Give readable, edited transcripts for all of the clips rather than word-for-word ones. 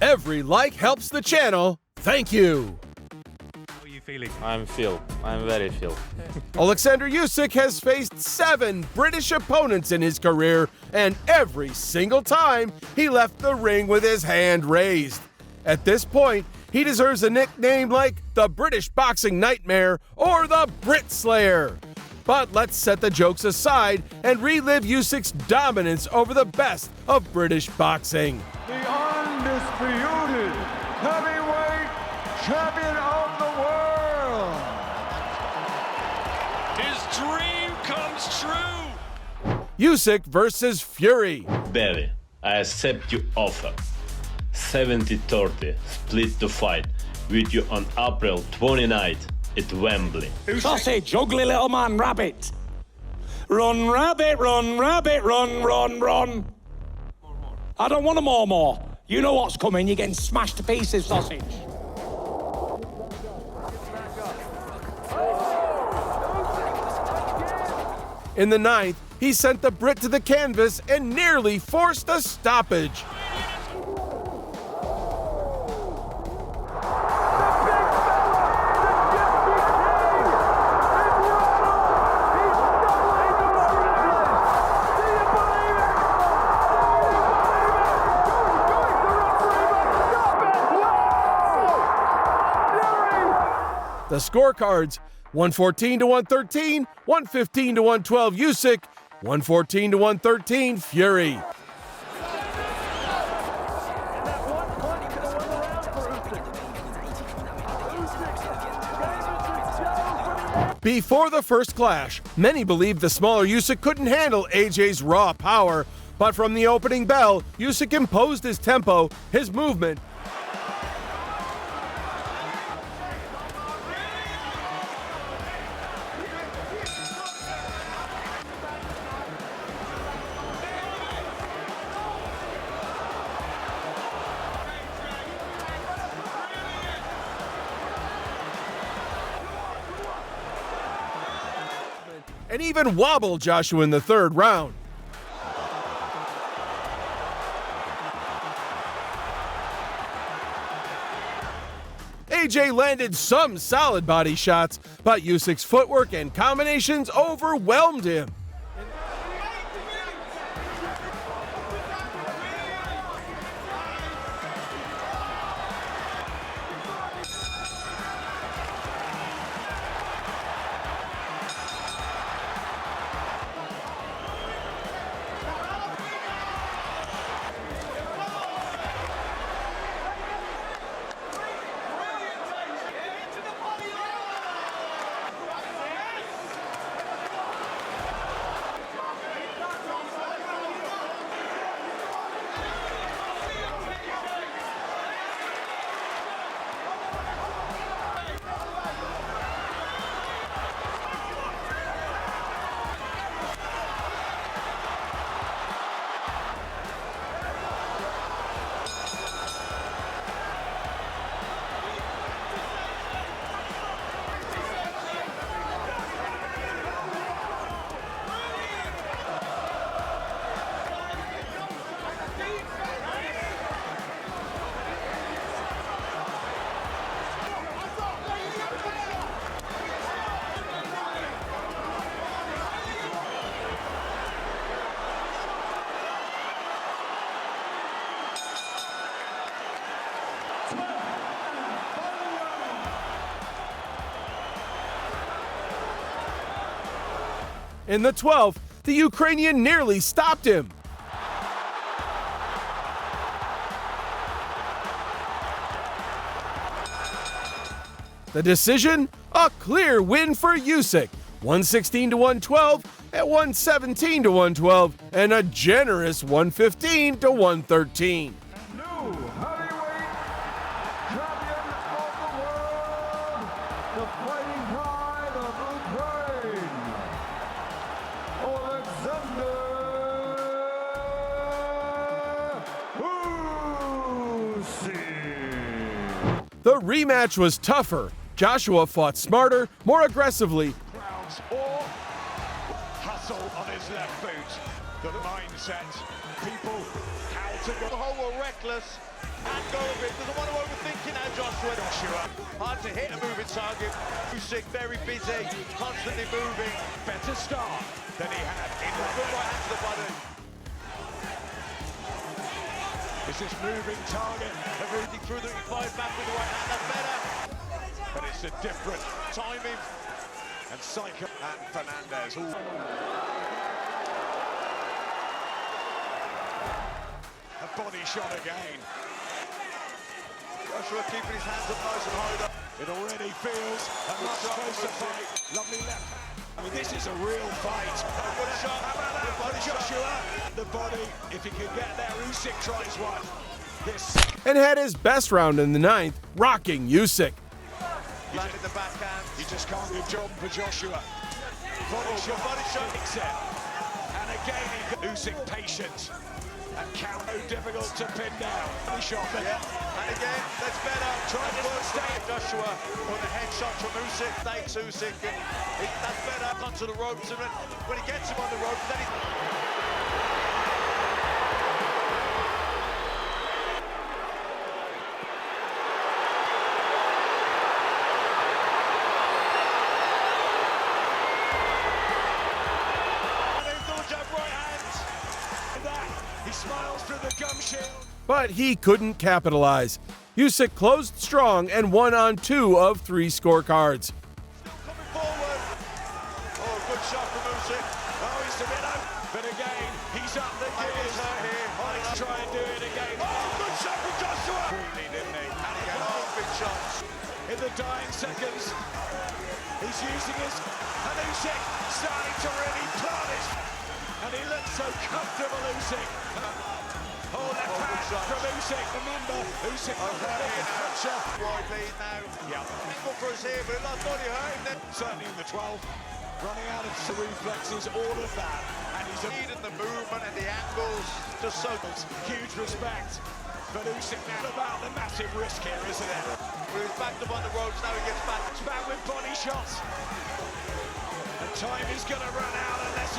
Every like helps the channel. Thank you. How are you feeling? I'm very feel. Oleksandr Usyk has faced 7 British opponents in his career, and every single time he left the ring with his hand raised. At this point, he deserves a nickname like the British Boxing Nightmare or the Brit Slayer. But let's set the jokes aside and relive Usyk's dominance over the best of British boxing. The undisputed heavyweight champion of the world. His dream comes true. Usyk versus Fury. Bellew, I accept your offer. 70-30 split to fight with you on April 29th at Wembley. Sausage, ugly little man, rabbit. Run, rabbit, run, rabbit, run, run, run. I don't want a more. You know what's coming. You're getting smashed to pieces, sausage. In the 9th, he sent the Brit to the canvas and nearly forced a stoppage. The scorecards: 114 to 113, 115 to 112 Usyk, 114 to 113 Fury. Before the first clash, many believed the smaller Usyk couldn't handle AJ's raw power, but from the opening bell, Usyk imposed his tempo, his movement, and even wobbled Joshua in the 3rd round. AJ landed some solid body shots, but Usyk's footwork and combinations overwhelmed him. In the 12th, the Ukrainian nearly stopped him. The decision? A clear win for Usyk. 116 to 112, at 117 to 112, and a generous 115 to 113. New heavyweight champion of the world, the fighting pride of Ukraine, Oleksandr Usyk. The rematch was tougher. Joshua fought smarter, more aggressively, Or hustle on his left boot. The mindset, people, how to go. The whole were reckless and go Joshua, hard to hit a moving target. Usyk very busy, constantly moving. Better start than he had in the good right hand to the body. Is this moving target? Everything through the five back with the right hand, that's better. But it's a different timing. And Psycho and Fernandez. A body shot again. Joshua keeping his hands up nice and high. It already feels a much closer fight. Lovely left hand. I mean, this is a real fight. Good shot. How about that? Body Joshua. The body, if he can get there, Usyk tries one. This. And had his best round in the 9th, rocking Usyk. Landed the backhand. You just can't give job for Joshua. Body shot. And again, Usyk patient. And counter difficult to pin down. He shot there. Yeah. And again, that's better. Trying to stay Joshua on the headshot from Usyk. Thanks Usyk. And that's better. Onto the ropes. And when he gets him on the ropes, then he's... He smiles through the gum shield. But he couldn't capitalize. Usyk closed strong and won on 2 of 3 scorecards. Still coming forward. Oh, good shot from Usyk. Oh, he's a bit out. But again, he's up the gears. Here. Let's try and do it again. Oh, good shot from Joshua. Really, didn't he? And again, big shots. In the dying seconds, he's using his... And Usyk starting to really plant his... And he looks so comfortable, Usyk. Oh, left hand from Usyk. Remember, Usyk pressure. Wide lead now. Yeah. Good for us here, but a lot of money hurting them. Certainly in the 12. Running out of reflexes, all of that. And he's Speed and the movement and the angles. Just so huge respect. But Usyk now about the massive risk here, isn't it? He was backed up on the ropes, now he gets back. It's back with body shots. And time is going to run out unless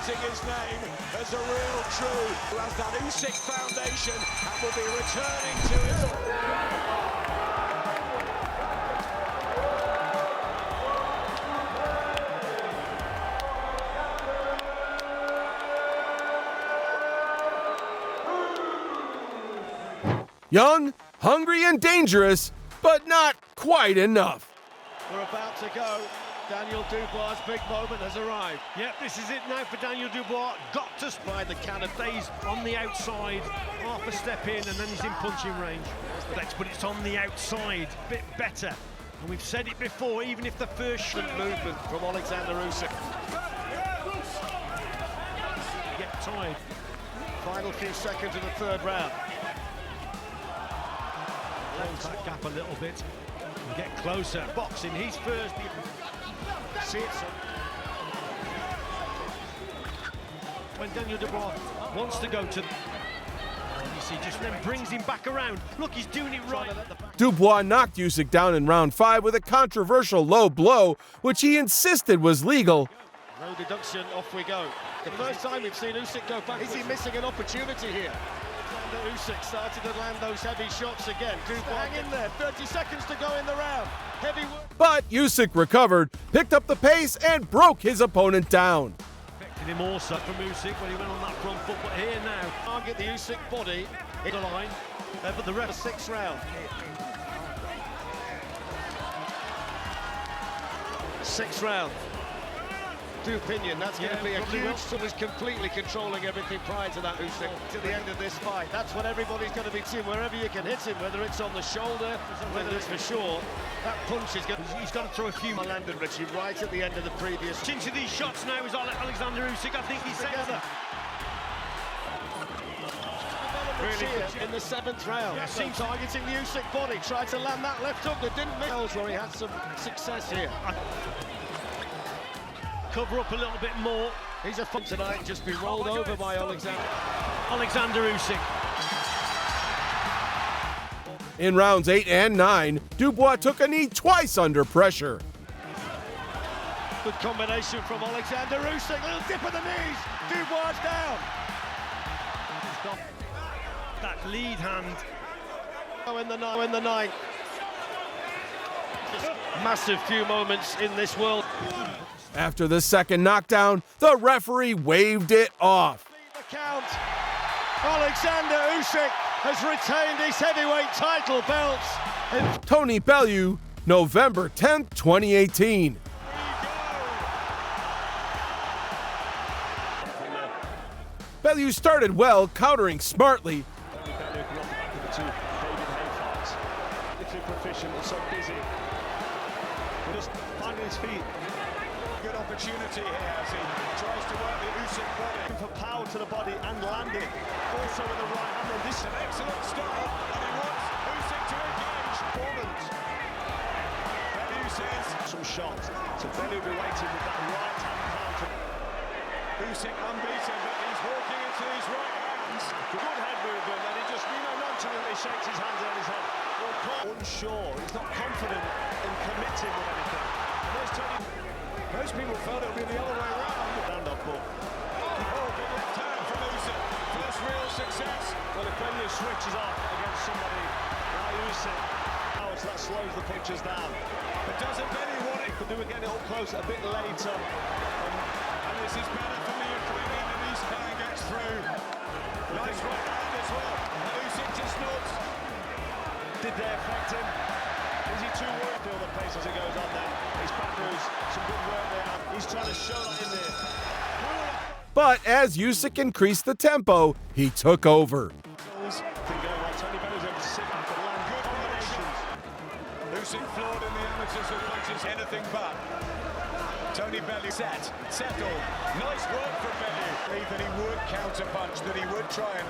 his name as a real true who has that Usyk foundation and will be returning to his... Young, hungry, and dangerous, but not quite enough. We're about to go. Daniel Dubois' big moment has arrived. Yep, this is it now for Daniel Dubois. Got to by the canapes on the outside. Half a step in and then he's in punching range. But it's on the outside, bit better. And we've said it before, even if the first Movement from Oleksandr Usyk. get tired. Final few seconds of the 3rd round. Close that gap a little bit and get closer. Boxing, he's first. See it. When Daniel Dubois wants to go to... You see, just then brings him back around. Look, he's doing it right. Dubois knocked Usyk down in round 5 with a controversial low blow, which he insisted was legal. No deduction, off we go. The first time we've seen Usyk go back. Is he missing an opportunity here? Usyk started to land those heavy shots again. Hang in there, 30 seconds to go in the round. Heavy work. But Usyk recovered, picked up the pace, and broke his opponent down. Affected him also from Usyk when he went on that front foot, but here now. Target the Usyk body In the line, but the rest... 6th round. 6th round. To opinion, that's going to be a huge... Someone's completely controlling everything prior to that, Usyk, to the end of this fight. That's what everybody's going to be seeing, wherever you can hit him, whether it's on the shoulder, whether it's for sure. That punch is going to... He's got to throw a few... Landed Richie right at the end of the previous... Into these shots now is Oleksandr Usyk. I think he's together. Really good in the 7th round. Yeah, so targeting the Usyk body, tried to land that left hook that didn't miss. Where he had some success here. Cover up a little bit more. He's a fun tonight, just been rolled over by Oleksandr Usyk. In rounds 8 and 9, Dubois took a knee twice under pressure. Good combination from Oleksandr Usyk. Little dip of the knees. Dubois down. He's got that lead hand. In the ninth. Massive few moments in this world. After the second knockdown, the referee waved it off. The count. Oleksandr Usyk has retained his heavyweight title belts. Tony Bellew, November 10th, 2018. Bellew started well, countering smartly. Proficient and so busy. Just finding his feet. Good opportunity here as he tries to work the Usyk body. For power to the body and landing. Also with the right hand. This is An excellent start, and he wants Usyk to engage. performance. Bellew says Some shots. So Bellew will be waiting with that right hand counter. Usyk unbeaten, but he's walking into his right hands. Good head movement, and he just nonchalantly shakes his hands on his head. Unsure, he's not confident in committing with anything. And there's Tony. Most people felt it would be the other way around. Stand up, but Oh, big left hand from Usyk. First real success. well, if Bellew switches off against somebody like Usyk, that slows the pictures down. But doesn't Bellew want it? Could do again up close a bit later. And this is better for the Ukrainian, and Eastman gets through. Nice right hand as well. And Usyk just nods. Did they affect him? Is he too worried? Feel the pace as it goes on then. He's back news. Some good work there. He's trying to show that in there. But as Usyk increased the tempo, he took over. Tony Bellew's able to sit back and land good combinations. Usyk floored in the amateurs with punches anything but. Tony Bellew settled. Nice work from Bellew. That he would counter punch, that he would try and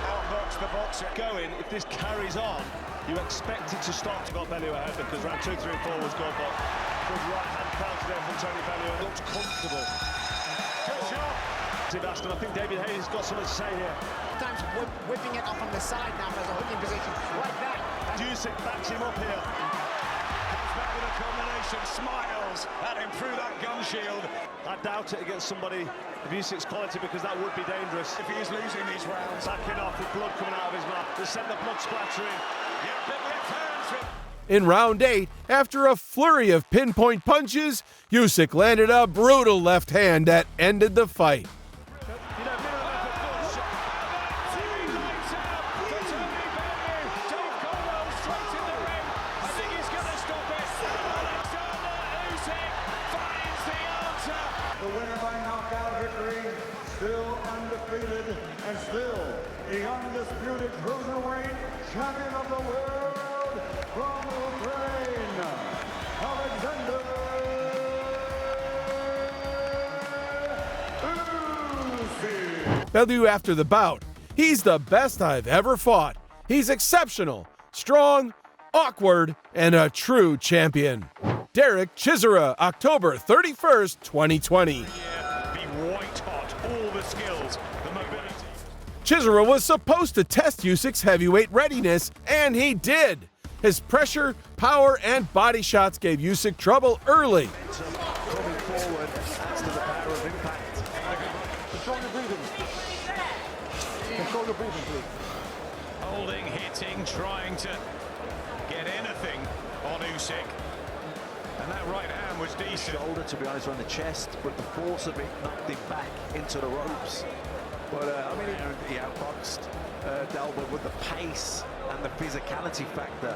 outbox the boxer. Going, if this carries on, you expect it to start to go Bellew ahead because round 2, 3 and 4 was good, but good right hand counter there from Tony Bellew and looked comfortable. Good shot. Aston, I think David Hayes got something to say here. Sometimes whipping it off on the side now as a hooking position, like that. Usyk backs him up here. Comes back with a combination, smiles at him through that gun shield. I doubt it against somebody of Usyk's quality because that would be dangerous. If he is losing these rounds. Backing off with blood coming out of his mouth. To send the blood splattering. Yeah, big left hands from In round 8, after a flurry of pinpoint punches, Usyk landed a brutal left hand that ended the fight. You know, middle of a good shot. Three lights out for Tony Bellew. Dave Colwell straight in the ring. I think he's going to stop it. Oleksandr Usyk finds the answer. The winner by knockout victory, still undefeated and still the undisputed cruiserweight champion of the world from Ukraine, Oleksandr Usyk. Bellew after the bout. He's the best I've ever fought. He's exceptional, strong, awkward, and a true champion. Derek Chisora, October 31st, 2020. Yeah, be white hot, all the skills, the mobility. Chisora was supposed to test Usyk's heavyweight readiness, and he did. His pressure, power, and body shots gave Usyk trouble early. Coming forward adds to the power of impact. Control your breathing. Control your breathing, please. Holding, hitting, trying to get anything on Usyk. And that right hand was decent. Shoulder, to be honest, on the chest, but the force of it knocked him back into the ropes. But I mean, he outboxed Delbert with the pace and the physicality factor.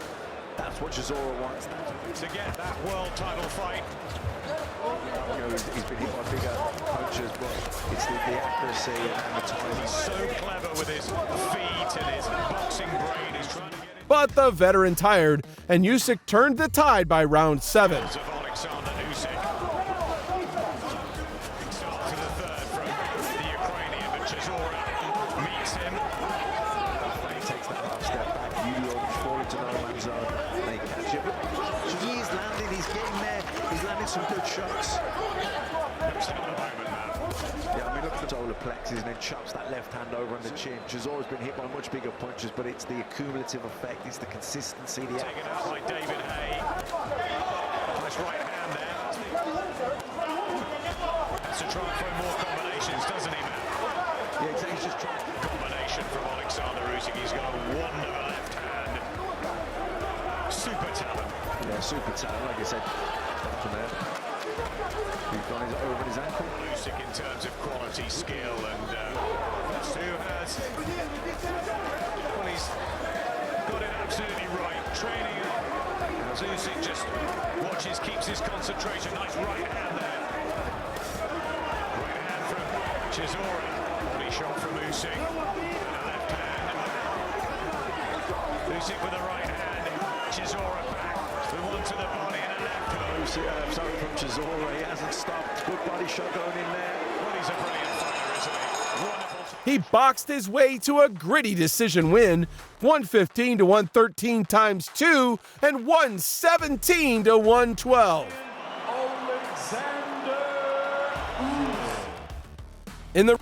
That's what Chisora wants. To get that world title fight. You know, he's been hit by bigger punches, but it's the accuracy and the timing. He's so clever with his feet and his boxing brain. He's trying to get it. But the veteran tired, and Usyk turned the tide by round 7. Of Oleksandr Usyk. Start to the third from the Ukrainian, but Chisora meets him. He takes that half step back, you fall into no man's zone, and they catch him. So he's landing, he's getting there, he's landing some good shots. Looks like a moment now. Yeah, I mean, look at the solar plexus and then chops that left hand over on the chin. Chisora's been hit by much bigger punches, but it's the accumulative effect, it's the consistency, the Taken out by David Hay. Nice right hand there. Has to try and throw more combinations, doesn't he, Matt? Yeah, exactly. He's just trying. Combination from Oleksandr Usyk. He's got a wonder of a left hand. Super talent. Yeah, super talent, like I said. From there. He's got his over his ankle. Usyk in terms of quality, skill, and that's who has. Well, he's got it absolutely right. Training as Usyk just watches, keeps his concentration. Nice right hand there. Right hand from Chisora. Body shot from Usyk. And a left hand. Usyk with a right hand. Chisora back. The one to the body and a left hook. Sorry from Chisora, he hasn't stopped. Good body shot going in there. Well, he's a brilliant fighter, isn't he? Wonderful. He boxed his way to a gritty decision win, 115 to 113 times 2 and 117 to 112. Oleksandr. In the